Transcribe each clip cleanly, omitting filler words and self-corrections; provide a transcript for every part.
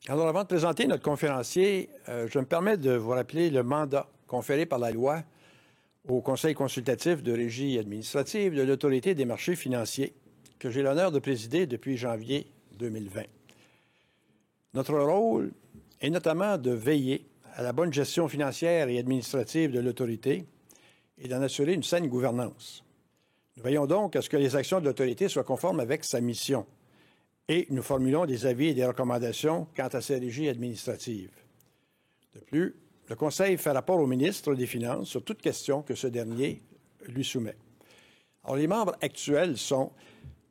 Alors, avant de présenter notre conférencier, je me permets de vous rappeler le mandat conféré par la loi au Conseil consultatif de régie administrative de l'Autorité des marchés financiers, que j'ai l'honneur de présider depuis janvier 2020. Notre rôle est notamment de veiller à la bonne gestion financière et administrative de l'autorité et d'en assurer une saine gouvernance. Nous veillons donc à ce que les actions de l'autorité soient conformes avec sa mission et nous formulons des avis et des recommandations quant à ses régies administratives. De plus, le Conseil fait rapport au ministre des Finances sur toute question que ce dernier lui soumet. Alors, les membres actuels sont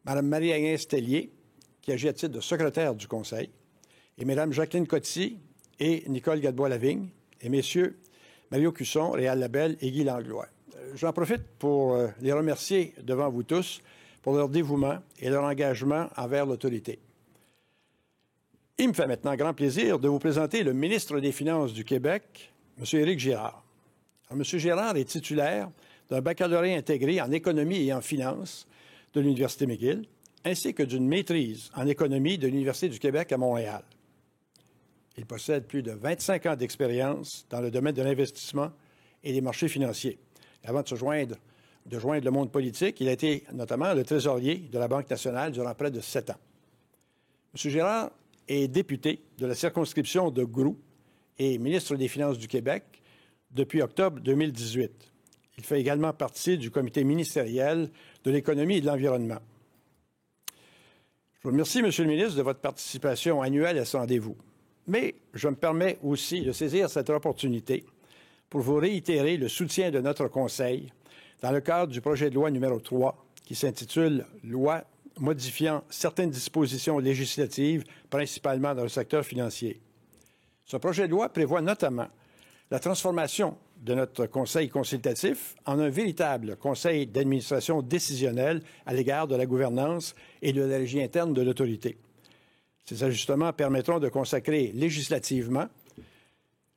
Mme Marie-Agnès Tellier, qui agit à titre de secrétaire du Conseil, et Mme Jacqueline Coty et Nicole Gadebois-Lavigne, et messieurs Mario Cusson, Réal Labelle et Guy Langlois. J'en profite pour les remercier devant vous tous pour leur dévouement et leur engagement envers l'autorité. Il me fait maintenant grand plaisir de vous présenter le ministre des Finances du Québec, M. Éric Girard. Alors, M. Girard est titulaire d'un baccalauréat intégré en économie et en finance de l'Université McGill, ainsi que d'une maîtrise en économie de l'Université du Québec à Montréal. Il possède plus de 25 ans d'expérience dans le domaine de l'investissement et des marchés financiers. Avant de joindre le monde politique, il a été notamment le trésorier de la Banque nationale durant près de 7 ans. M. Girard est député de la circonscription de Groux et ministre des Finances du Québec depuis octobre 2018. Il fait également partie du comité ministériel de l'économie et de l'environnement. Je vous remercie, M. le ministre, de votre participation annuelle à ce rendez-vous. Mais je me permets aussi de saisir cette opportunité pour vous réitérer le soutien de notre Conseil dans le cadre du projet de loi numéro 3 qui s'intitule « Loi modifiant certaines dispositions législatives, principalement dans le secteur financier ». Ce projet de loi prévoit notamment la transformation de notre conseil consultatif en un véritable conseil d'administration décisionnel à l'égard de la gouvernance et de la régie interne de l'autorité. Ces ajustements permettront de consacrer législativement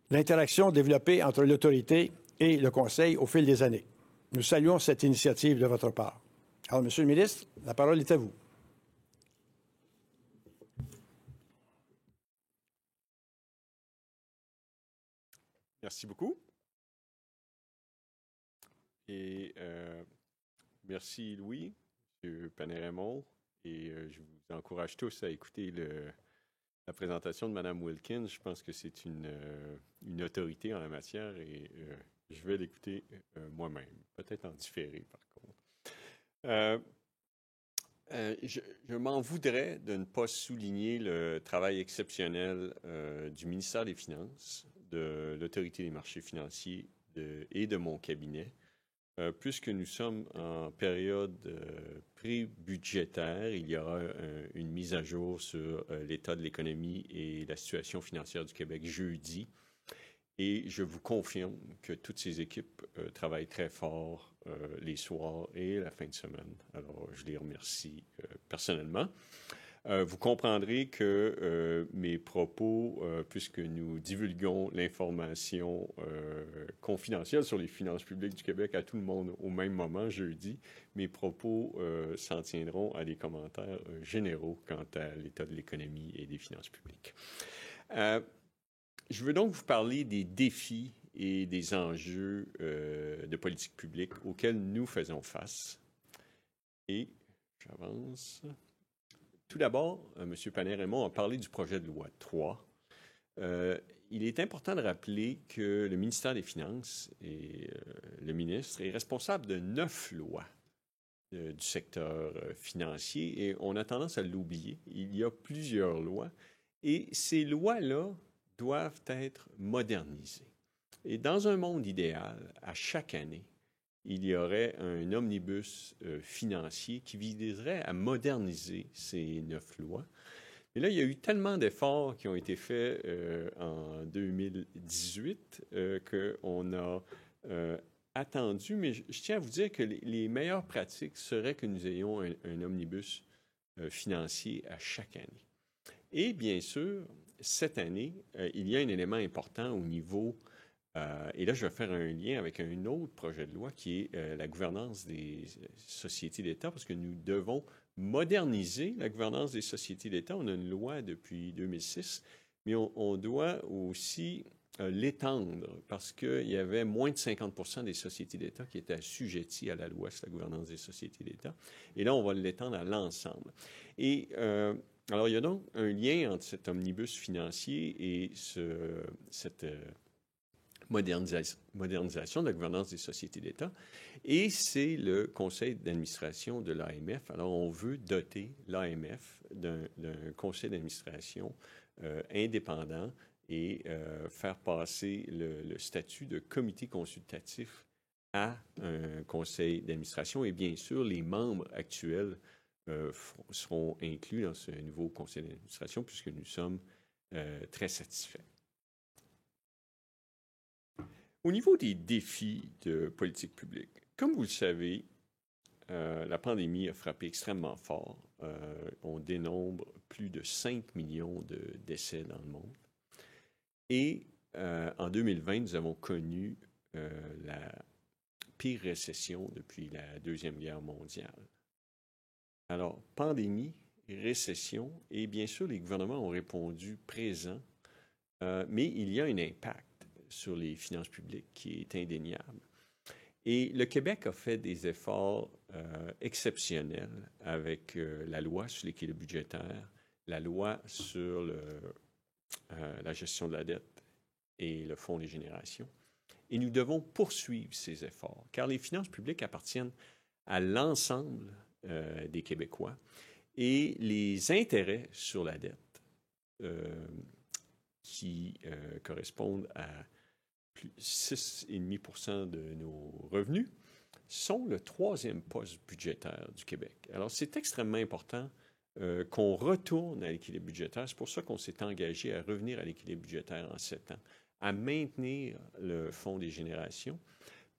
l'interaction développée entre l'autorité et le conseil au fil des années. Nous saluons cette initiative de votre part. Alors, Monsieur le ministre, la parole est à vous. Merci beaucoup. Et merci Louis, M. Panay-Raymond, et je vous encourage tous à écouter la présentation de Mme Wilkins. Je pense que c'est une autorité en la matière et je vais l'écouter moi-même, peut-être en différé par contre. Je m'en voudrais de ne pas souligner le travail exceptionnel du ministère des Finances, de l'Autorité des marchés financiers et de mon cabinet, puisque nous sommes en période pré-budgétaire. Il y aura une mise à jour sur l'état de l'économie et la situation financière du Québec jeudi. Et je vous confirme que toutes ces équipes travaillent très fort les soirs et la fin de semaine. Alors, je les remercie personnellement. Vous comprendrez que mes propos, puisque nous divulguons l'information confidentielle sur les finances publiques du Québec à tout le monde au même moment, jeudi, mes propos s'en tiendront à des commentaires généraux quant à l'état de l'économie et des finances publiques. Je veux donc vous parler des défis et des enjeux de politique publique auxquels nous faisons face. Et j'avance. Tout d'abord, M. Panay-Raymond a parlé du projet de loi 3. Il est important de rappeler que le ministère des Finances et le ministre est responsable de 9 lois du secteur financier et on a tendance à l'oublier. Il y a plusieurs lois et ces lois-là doivent être modernisées. Et dans un monde idéal, à chaque année, il y aurait un omnibus financier qui viserait à moderniser ces 9 lois. Mais là, il y a eu tellement d'efforts qui ont été faits en 2018 qu'on a attendu. Mais je tiens à vous dire que les meilleures pratiques seraient que nous ayons un omnibus financier à chaque année. Et bien sûr, cette année, il y a un élément important au niveau et là, je vais faire un lien avec un autre projet de loi qui est la gouvernance des sociétés d'État, parce que nous devons moderniser la gouvernance des sociétés d'État. On a une loi depuis 2006, mais on doit aussi l'étendre parce qu'il y avait moins de 50 des sociétés d'État qui étaient assujetties à la loi sur la gouvernance des sociétés d'État. Et là, on va l'étendre à l'ensemble. Et alors, il y a donc un lien entre cet omnibus financier et cette modernisation de la gouvernance des sociétés d'État. Et c'est le conseil d'administration de l'AMF. Alors, on veut doter l'AMF d'un conseil d'administration indépendant et faire passer le statut de comité consultatif à un conseil d'administration. Et bien sûr, les membres actuels seront inclus dans ce nouveau conseil d'administration puisque nous sommes très satisfaits. Au niveau des défis de politique publique, comme vous le savez, la pandémie a frappé extrêmement fort. On dénombre plus de 5 millions de décès dans le monde. Et en 2020, nous avons connu la pire récession depuis la Deuxième Guerre mondiale. Alors, pandémie, récession, et bien sûr, les gouvernements ont répondu présent, mais il y a un impact sur les finances publiques qui est indéniable. Et le Québec a fait des efforts exceptionnels avec la loi sur l'équilibre budgétaire, la loi sur la gestion de la dette et le Fonds des générations. Et nous devons poursuivre ces efforts, car les finances publiques appartiennent à l'ensemble des Québécois et les intérêts sur la dette qui correspondent à 6,5% de nos revenus sont le troisième poste budgétaire du Québec. Alors, c'est extrêmement important qu'on retourne à l'équilibre budgétaire. C'est pour ça qu'on s'est engagé à revenir à l'équilibre budgétaire en 7 ans, à maintenir le Fonds des générations,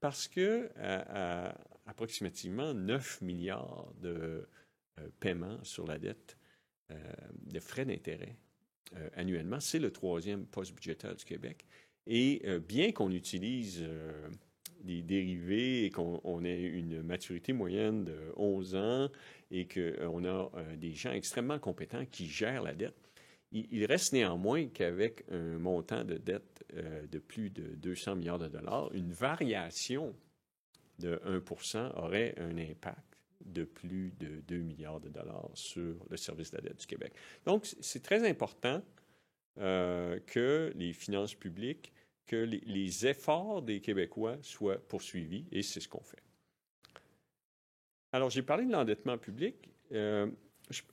parce que à approximativement 9 milliards de paiements sur la dette, de frais d'intérêt annuellement, c'est le troisième poste budgétaire du Québec. Et bien qu'on utilise des dérivés et qu'on ait une maturité moyenne de 11 ans et qu'on a des gens extrêmement compétents qui gèrent la dette, il reste néanmoins qu'avec un montant de dette de plus de 200 milliards de dollars, une variation de 1% aurait un impact de plus de 2 milliards de dollars sur le service de la dette du Québec. Donc, c'est très important que les finances publiques, que les efforts des Québécois soient poursuivis, et c'est ce qu'on fait. Alors, j'ai parlé de l'endettement public.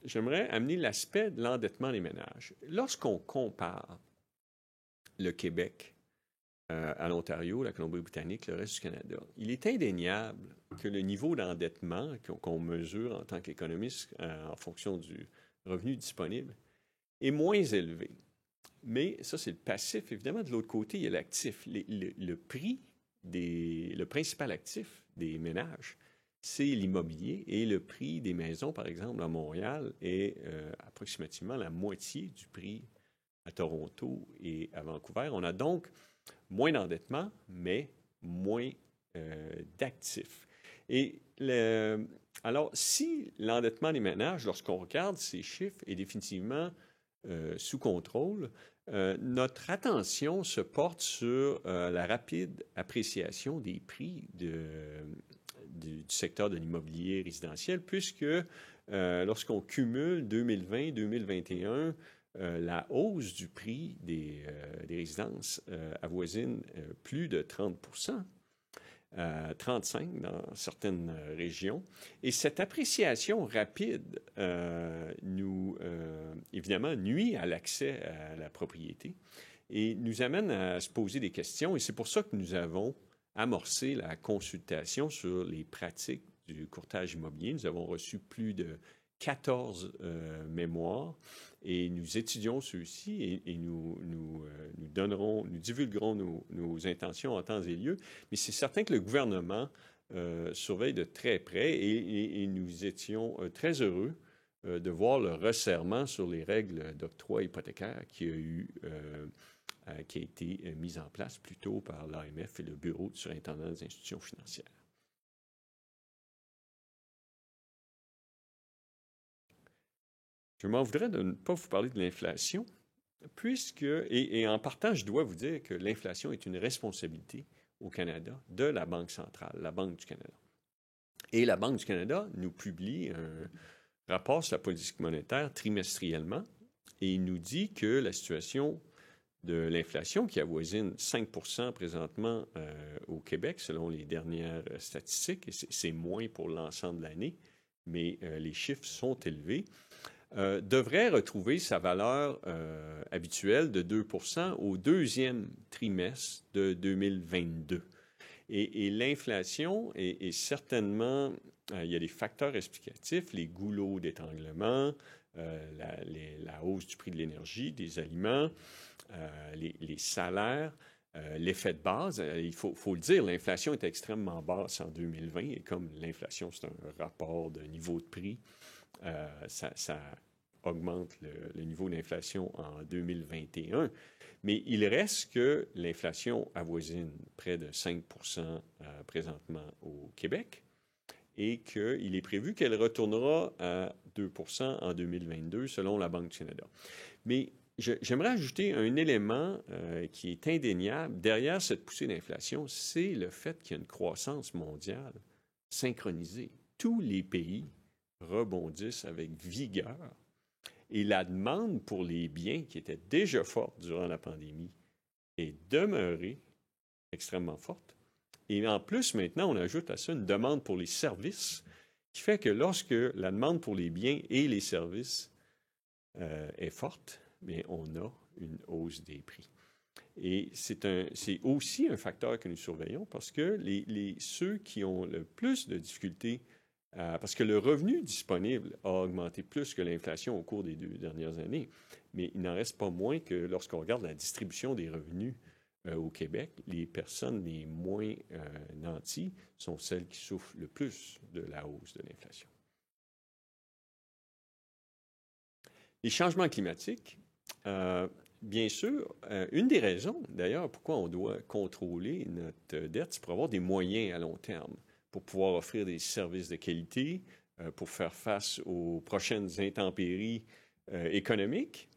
J'aimerais amener l'aspect de l'endettement des ménages. Lorsqu'on compare le Québec à l'Ontario, la Colombie-Britannique, le reste du Canada, il est indéniable que le niveau d'endettement qu'on mesure en tant qu'économiste en fonction du revenu disponible est moins élevé. Mais ça, c'est le passif. Évidemment, de l'autre côté, il y a l'actif. Le principal actif des ménages, c'est l'immobilier. Et le prix des maisons, par exemple, à Montréal, est approximativement la moitié du prix à Toronto et à Vancouver. On a donc moins d'endettement, mais moins d'actifs. Et alors, si l'endettement des ménages, lorsqu'on regarde ces chiffres, est définitivement sous contrôle, notre attention se porte sur la rapide appréciation des prix du secteur de l'immobilier résidentiel, puisque lorsqu'on cumule 2020-2021, la hausse du prix des résidences avoisine plus de 30%. 35 dans certaines régions. Et cette appréciation rapide évidemment, nuit à l'accès à la propriété et nous amène à se poser des questions. Et c'est pour ça que nous avons amorcé la consultation sur les pratiques du courtage immobilier. Nous avons reçu plus de 14 mémoires et nous étudions ceux-ci et nous divulguerons nos intentions en temps et lieu. Mais c'est certain que le gouvernement surveille de très près et nous étions très heureux de voir le resserrement sur les règles d'octroi hypothécaire qui a été mis en place plus tôt par l'AMF et le Bureau du surintendant des institutions financières. Je m'en voudrais de ne pas vous parler de l'inflation, et en partant, je dois vous dire que l'inflation est une responsabilité au Canada de la Banque centrale, la Banque du Canada. Et la Banque du Canada nous publie un rapport sur la politique monétaire trimestriellement et il nous dit que la situation de l'inflation qui avoisine 5 présentement au Québec, selon les dernières statistiques, et c'est moins pour l'ensemble de l'année, mais les chiffres sont élevés, devrait retrouver sa valeur habituelle de 2 au deuxième trimestre de 2022. Et l'inflation est certainement, il y a des facteurs explicatifs, les goulots d'étranglement, la hausse du prix de l'énergie, des aliments, les salaires, l'effet de base. Il faut le dire, l'inflation est extrêmement basse en 2020 et comme l'inflation, c'est un rapport de niveau de prix, ça augmente le niveau d'inflation en 2021. Mais il reste que l'inflation avoisine près de 5 présentement au Québec et qu'il est prévu qu'elle retournera à 2 en 2022 selon la Banque du Canada. Mais j'aimerais ajouter un élément qui est indéniable derrière cette poussée d'inflation, c'est le fait qu'il y a une croissance mondiale synchronisée. Tous les pays rebondissent avec vigueur et la demande pour les biens qui était déjà forte durant la pandémie est demeurée extrêmement forte. Et en plus, maintenant, on ajoute à ça une demande pour les services qui fait que lorsque la demande pour les biens et les services est forte, bien, on a une hausse des prix. Et c'est aussi un facteur que nous surveillons parce que ceux qui ont le plus de difficultés, parce que le revenu disponible a augmenté plus que l'inflation au cours des 2 dernières années, mais il n'en reste pas moins que lorsqu'on regarde la distribution des revenus au Québec, les personnes les moins nanties sont celles qui souffrent le plus de la hausse de l'inflation. Les changements climatiques, bien sûr, une des raisons, d'ailleurs, pourquoi on doit contrôler notre dette, c'est pour avoir des moyens à long terme, pour pouvoir offrir des services de qualité, pour faire face aux prochaines intempéries économiques,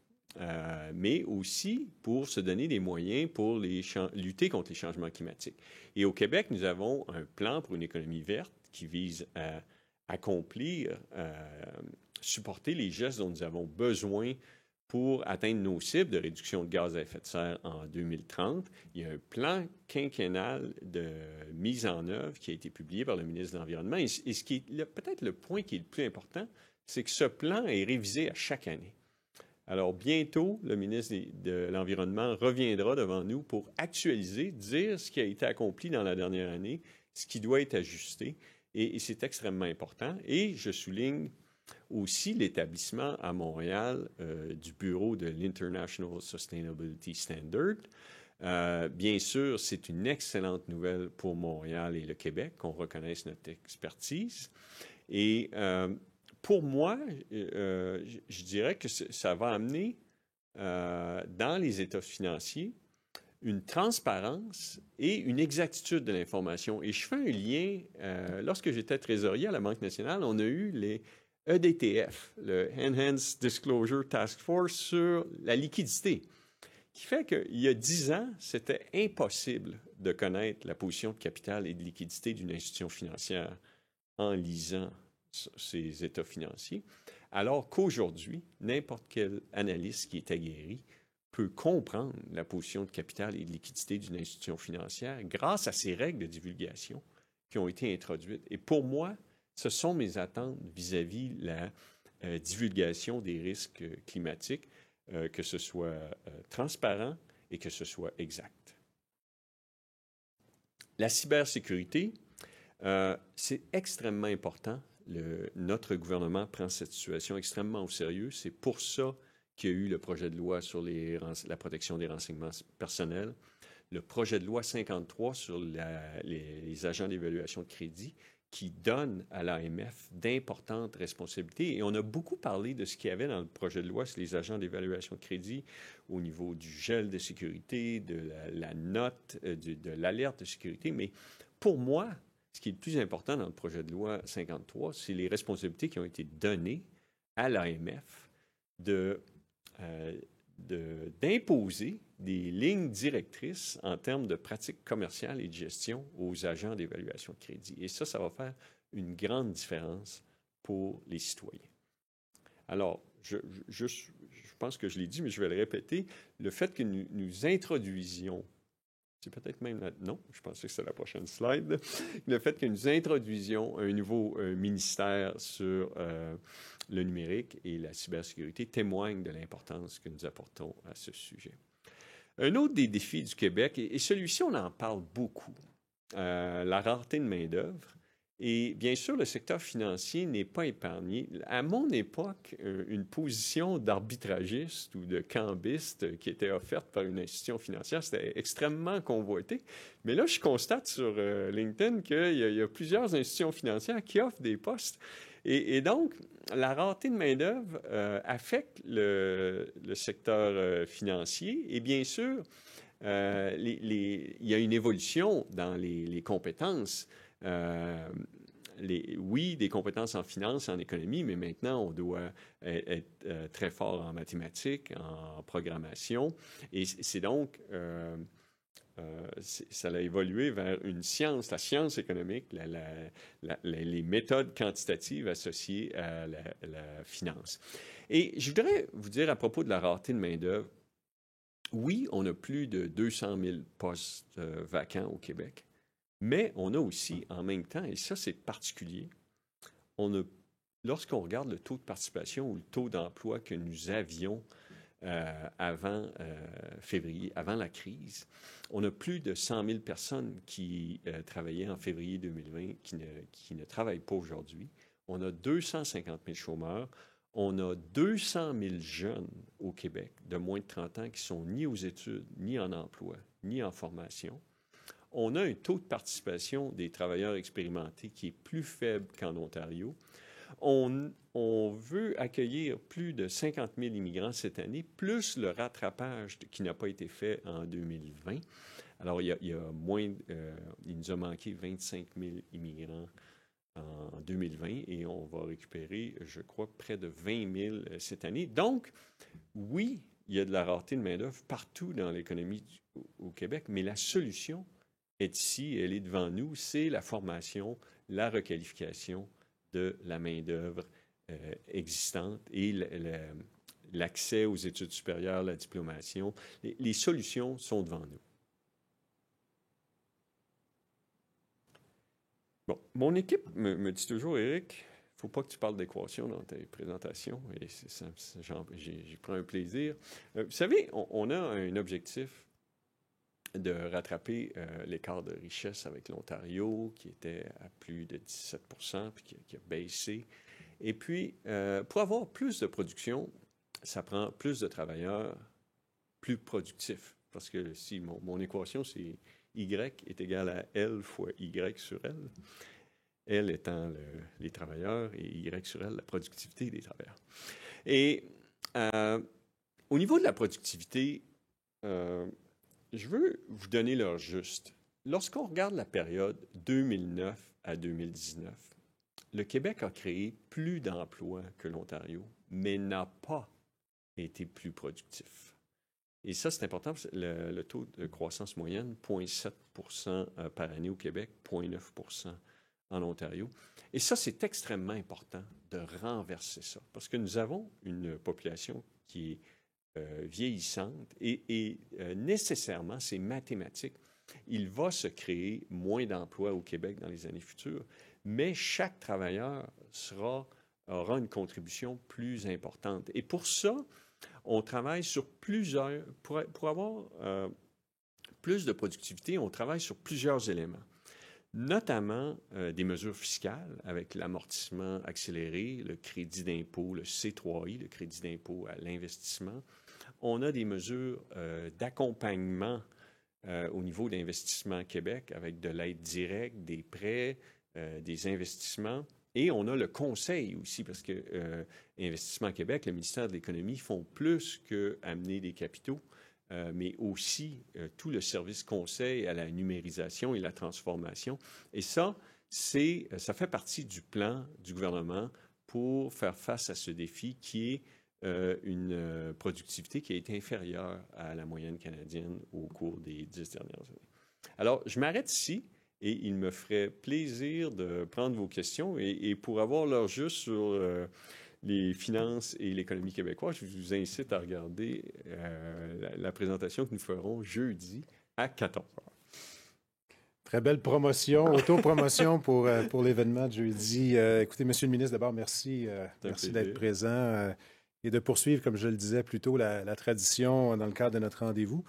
mais aussi pour se donner des moyens pour lutter contre les changements climatiques. Et au Québec, nous avons un plan pour une économie verte qui vise à accomplir, supporter les gestes dont nous avons besoin pour atteindre nos cibles de réduction de gaz à effet de serre en 2030. Il y a un plan quinquennal de mise en œuvre qui a été publié par le ministre de l'Environnement. Et ce qui est peut-être le point qui est le plus important, c'est que ce plan est révisé à chaque année. Alors, bientôt, le ministre de l'Environnement reviendra devant nous pour actualiser, dire ce qui a été accompli dans la dernière année, ce qui doit être ajusté. Et c'est extrêmement important. Et je souligne aussi l'établissement à Montréal du bureau de l'International Sustainability Standard. Bien sûr, c'est une excellente nouvelle pour Montréal et le Québec qu'on reconnaisse notre expertise. Et pour moi, je dirais que ça va amener dans les états financiers une transparence et une exactitude de l'information. Et je fais un lien, lorsque j'étais trésorier à la Banque nationale, on a eu les EDTF, le Enhanced Disclosure Task Force sur la liquidité, qui fait qu'il y a 10 ans, c'était impossible de connaître la position de capital et de liquidité d'une institution financière en lisant ses états financiers, alors qu'aujourd'hui, n'importe quel analyste qui est aguerri peut comprendre la position de capital et de liquidité d'une institution financière grâce à ces règles de divulgation qui ont été introduites. Et pour moi, ce sont mes attentes vis-à-vis la divulgation des risques climatiques, que ce soit transparent et que ce soit exact. La cybersécurité, c'est extrêmement important. Notre gouvernement prend cette situation extrêmement au sérieux. C'est pour ça qu'il y a eu le projet de loi sur la protection des renseignements personnels, le projet de loi 53 sur les agents d'évaluation de crédit, qui donne à l'AMF d'importantes responsabilités. Et on a beaucoup parlé de ce qu'il y avait dans le projet de loi sur les agents d'évaluation de crédit au niveau du gel de sécurité, de la note, de l'alerte de sécurité. Mais pour moi, ce qui est le plus important dans le projet de loi 53, c'est les responsabilités qui ont été données à l'AMF d'imposer des lignes directrices en termes de pratiques commerciales et de gestion aux agents d'évaluation de crédit. Et ça va faire une grande différence pour les citoyens. Alors, je pense que je l'ai dit, mais je vais le répéter, le fait que nous introduisions, c'est peut-être même là, non, je pensais que c'était la prochaine slide, le fait que nous introduisions un nouveau ministère sur le numérique et la cybersécurité témoigne de l'importance que nous apportons à ce sujet. Un autre des défis du Québec, et celui-ci, on en parle beaucoup, la rareté de main-d'œuvre. Et bien sûr, le secteur financier n'est pas épargné. À mon époque, une position d'arbitragiste ou de cambiste qui était offerte par une institution financière, c'était extrêmement convoité. Mais là, je constate sur LinkedIn qu'il y a plusieurs institutions financières qui offrent des postes. Et donc, la rareté de main-d'œuvre affecte le secteur financier. Et bien sûr, il y a une évolution dans les compétences. Oui, des compétences en finance, en économie, mais maintenant, on doit être très fort en mathématiques, en programmation. Et c'est donc, ça a évolué vers une science, la science économique, les méthodes quantitatives associées à la finance. Et je voudrais vous dire à propos de la rareté de main-d'œuvre, oui, on a plus de 200 000 postes vacants au Québec. Mais on a aussi, en même temps, et ça c'est particulier, lorsqu'on regarde le taux de participation ou le taux d'emploi que nous avions avant février, avant la crise, on a plus de 100 000 personnes qui travaillaient en février 2020 qui ne travaillent pas aujourd'hui. On a 250 000 chômeurs. On a 200 000 jeunes au Québec de moins de 30 ans qui sont ni aux études, ni en emploi, ni en formation. On a un taux de participation des travailleurs expérimentés qui est plus faible qu'en Ontario. On veut accueillir plus de 50 000 immigrants cette année, plus le rattrapage qui n'a pas été fait en 2020. Alors, il nous a manqué 25 000 immigrants en 2020 et on va récupérer, je crois, près de 20 000 cette année. Donc, oui, il y a de la rareté de main-d'œuvre partout dans l'économie au Québec, mais la solution est ici, elle est devant nous, c'est la formation, la requalification de la main-d'œuvre existante et l'accès aux études supérieures, la diplomation. Les solutions sont devant nous. Bon, mon équipe me dit toujours, Éric, il ne faut pas que tu parles d'équation dans tes présentations, et j'y prends un plaisir. Vous savez, on a un objectif de rattraper l'écart de richesse avec l'Ontario, qui était à plus de 17 %, puis qui a baissé. Et puis, pour avoir plus de production, ça prend plus de travailleurs plus productifs. Parce que si mon équation, c'est Y est égal à L fois Y sur L. L étant les travailleurs et Y sur L, la productivité des travailleurs. Et au niveau de la productivité, je veux vous donner l'heure juste. Lorsqu'on regarde la période 2009 à 2019, le Québec a créé plus d'emplois que l'Ontario, mais n'a pas été plus productif. Et ça, c'est important, parce que le taux de croissance moyenne, 0,7 % par année au Québec, 0,9 % en Ontario. Et ça, c'est extrêmement important de renverser ça, parce que nous avons une population qui est vieillissante et nécessairement, c'est mathématique. Il va se créer moins d'emplois au Québec dans les années futures, mais chaque travailleur aura une contribution plus importante. Et pour ça, on travaille sur plusieurs... Pour avoir plus de productivité, on travaille sur plusieurs éléments, notamment des mesures fiscales avec l'amortissement accéléré, le crédit d'impôt, le C3I, le crédit d'impôt à l'investissement. On a des mesures d'accompagnement au niveau d'Investissement Québec avec de l'aide directe, des prêts, des investissements. Et on a le conseil aussi, parce que Investissement Québec, le ministère de l'Économie font plus qu'amener des capitaux, mais aussi tout le service conseil à la numérisation et la transformation. Et ça fait partie du plan du gouvernement pour faire face à ce défi qui est une productivité qui a été inférieure à la moyenne canadienne au cours des 10 dernières années. Alors, je m'arrête ici et il me ferait plaisir de prendre vos questions et pour avoir leur juste sur les finances et l'économie québécoise, je vous incite à regarder la présentation que nous ferons jeudi à 14h. Très belle promotion, auto-promotion pour l'événement de jeudi. Écoutez, Monsieur le ministre, d'abord, merci d'être présent et de poursuivre, comme je le disais plus tôt, la tradition dans le cadre de notre rendez-vous.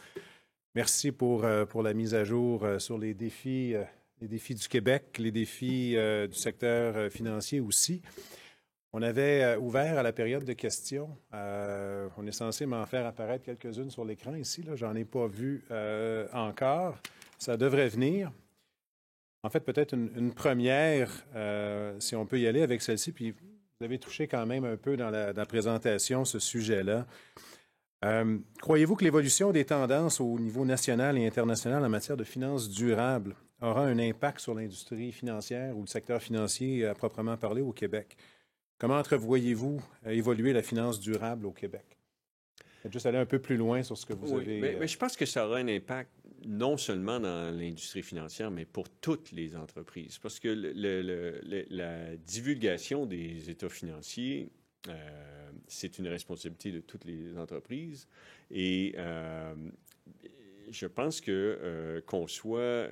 Merci pour la mise à jour sur les défis du Québec, les défis du secteur financier aussi. On avait ouvert à la période de questions. On est censé m'en faire apparaître quelques-unes sur l'écran ici. Là, j'en ai pas vu encore. Ça devrait venir. En fait, peut-être une première, si on peut y aller avec celle-ci, puis vous avez touché quand même un peu dans la présentation ce sujet-là. Croyez-vous que l'évolution des tendances au niveau national et international en matière de finances durables aura un impact sur l'industrie financière ou le secteur financier à proprement parler au Québec? Comment entrevoyez-vous évoluer la finance durable au Québec? Juste aller un peu plus loin sur ce que vous avez... Mais je pense que ça aura un impact non seulement dans l'industrie financière, mais pour toutes les entreprises. Parce que la divulgation des états financiers, c'est une responsabilité de toutes les entreprises. Et je pense que qu'on soit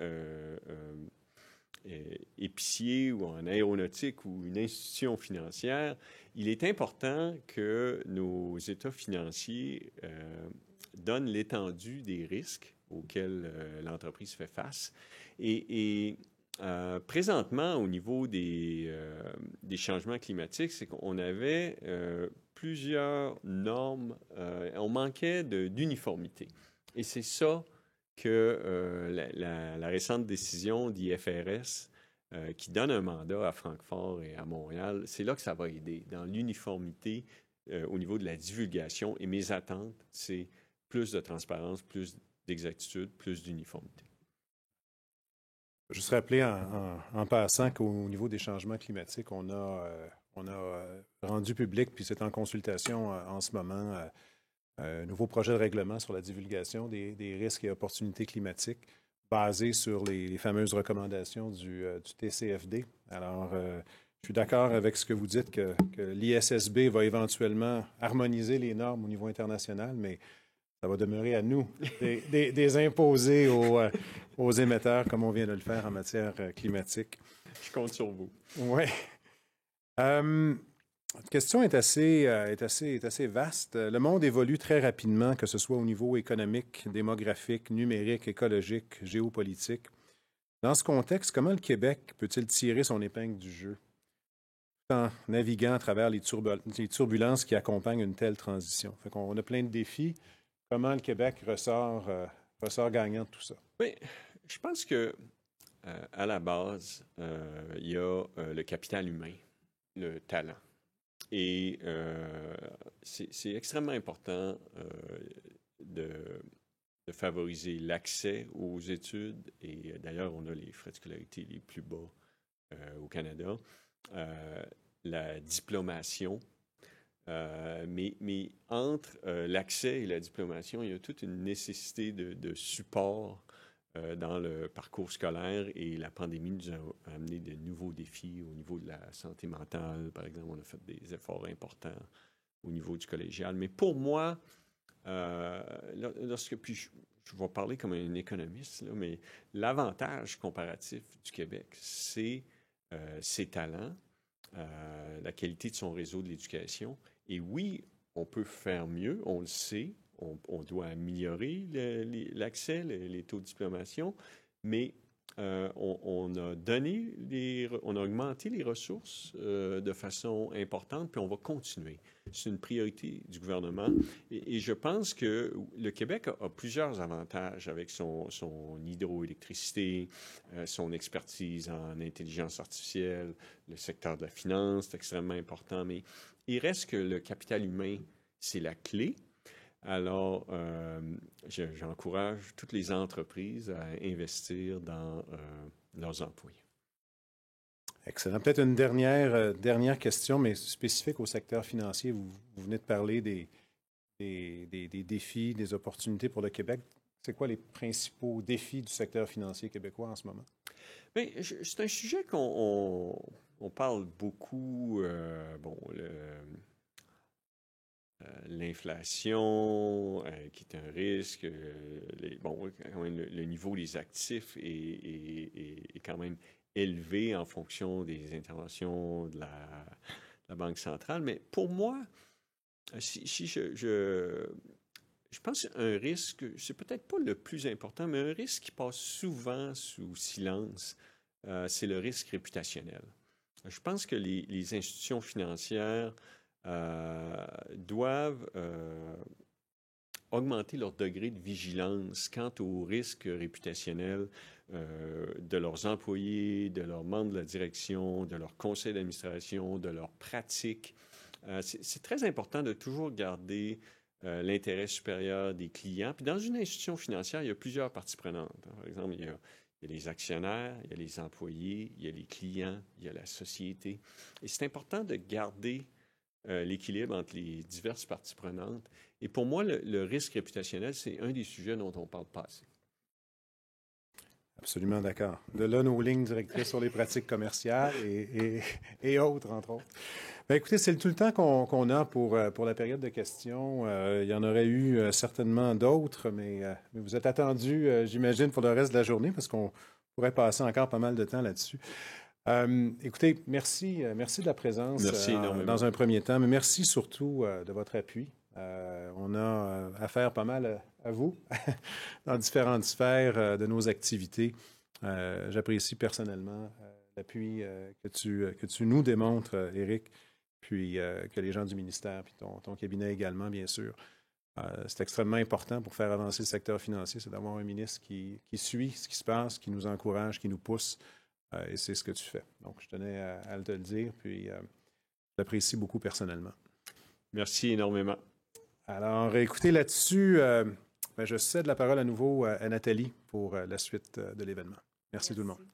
épicier ou en aéronautique ou une institution financière, il est important que nos états financiers donnent l'étendue des risques auxquels l'entreprise fait face. Et présentement, au niveau des changements climatiques, c'est qu'on avait plusieurs normes, on manquait d'uniformité. Et c'est ça que la récente décision d'IFRS qui donne un mandat à Francfort et à Montréal, c'est là que ça va aider, dans l'uniformité au niveau de la divulgation. Et mes attentes, c'est plus de transparence, plus d'exactitude, plus d'uniformité. Juste rappeler en passant qu'au niveau des changements climatiques, on a rendu public, puis c'est en consultation en ce moment, un nouveau projet de règlement sur la divulgation des risques et opportunités climatiques basé sur les fameuses recommandations du TCFD. Alors, je suis d'accord avec ce que vous dites, que l'ISSB va éventuellement harmoniser les normes au niveau international, mais ça va demeurer à nous des imposer aux émetteurs, comme on vient de le faire en matière climatique. Je compte sur vous. Oui. La question est assez vaste. Le monde évolue très rapidement, que ce soit au niveau économique, démographique, numérique, écologique, géopolitique. Dans ce contexte, comment le Québec peut-il tirer son épingle du jeu en naviguant à travers les turbulences qui accompagnent une telle transition? Fait qu'on a plein de défis. Comment le Québec ressort gagnant de tout ça? Oui, je pense que à la base, il y a le capital humain, le talent. Et c'est extrêmement important de favoriser l'accès aux études. Et d'ailleurs, on a les frais de scolarité les plus bas au Canada. La diplomation. Mais entre l'accès et la diplomation, il y a toute une nécessité de support dans le parcours scolaire et la pandémie nous a amené de nouveaux défis au niveau de la santé mentale. Par exemple, on a fait des efforts importants au niveau du collégial. Mais pour moi, puis je vais parler comme un économiste, là, mais l'avantage comparatif du Québec, c'est ses talents, la qualité de son réseau de l'éducation. Et oui, on peut faire mieux, on le sait. On doit améliorer l'accès, les taux de diplomation, mais on a augmenté les ressources de façon importante, puis on va continuer. C'est une priorité du gouvernement. Et je pense que le Québec a plusieurs avantages avec son hydroélectricité, son expertise en intelligence artificielle, le secteur de la finance, c'est extrêmement important, mais il reste que le capital humain, c'est la clé. Alors, j'encourage toutes les entreprises à investir dans leurs employés. Excellent. Peut-être une dernière question, mais spécifique au secteur financier. Vous venez de parler des défis, des opportunités pour le Québec. C'est quoi les principaux défis du secteur financier québécois en ce moment? Bien, c'est un sujet qu'on parle beaucoup. L'inflation, qui est un risque, quand même, le niveau des actifs est quand même élevé en fonction des interventions de la Banque centrale. Mais pour moi, si je pense qu'un risque, c'est peut-être pas le plus important, mais un risque qui passe souvent sous silence, c'est le risque réputationnel. Je pense que les institutions financières doivent augmenter leur degré de vigilance quant aux risques réputationnels de leurs employés, de leurs membres de la direction, de leur conseil d'administration, de leurs pratiques. C'est très important de toujours garder l'intérêt supérieur des clients. Puis dans une institution financière, il y a plusieurs parties prenantes. Par exemple, il y a les actionnaires, il y a les employés, il y a les clients, il y a la société. Et c'est important de garder l'équilibre entre les diverses parties prenantes. Et pour moi, le risque réputationnel, c'est un des sujets dont on parle pas assez. Absolument d'accord. De là, nos lignes directrices sur les pratiques commerciales et autres, entre autres. Bien, écoutez, c'est tout le temps qu'on a pour la période de questions. Il y en aurait eu certainement d'autres, mais vous êtes attendus, j'imagine, pour le reste de la journée, parce qu'on pourrait passer encore pas mal de temps là-dessus. Écoutez, merci de la présence dans un premier temps, mais merci surtout de votre appui. On a affaire pas mal à vous dans différentes sphères de nos activités. J'apprécie personnellement l'appui que tu nous démontres, Éric, puis que les gens du ministère, puis ton cabinet également, bien sûr. C'est extrêmement important pour faire avancer le secteur financier, c'est d'avoir un ministre qui suit ce qui se passe, qui nous encourage, qui nous pousse. Et c'est ce que tu fais. Donc, je tenais à te le dire, puis j'apprécie beaucoup personnellement. Merci énormément. Alors, écoutez, là-dessus, je cède la parole à nouveau à Nathalie pour la suite de l'événement. Merci tout le monde.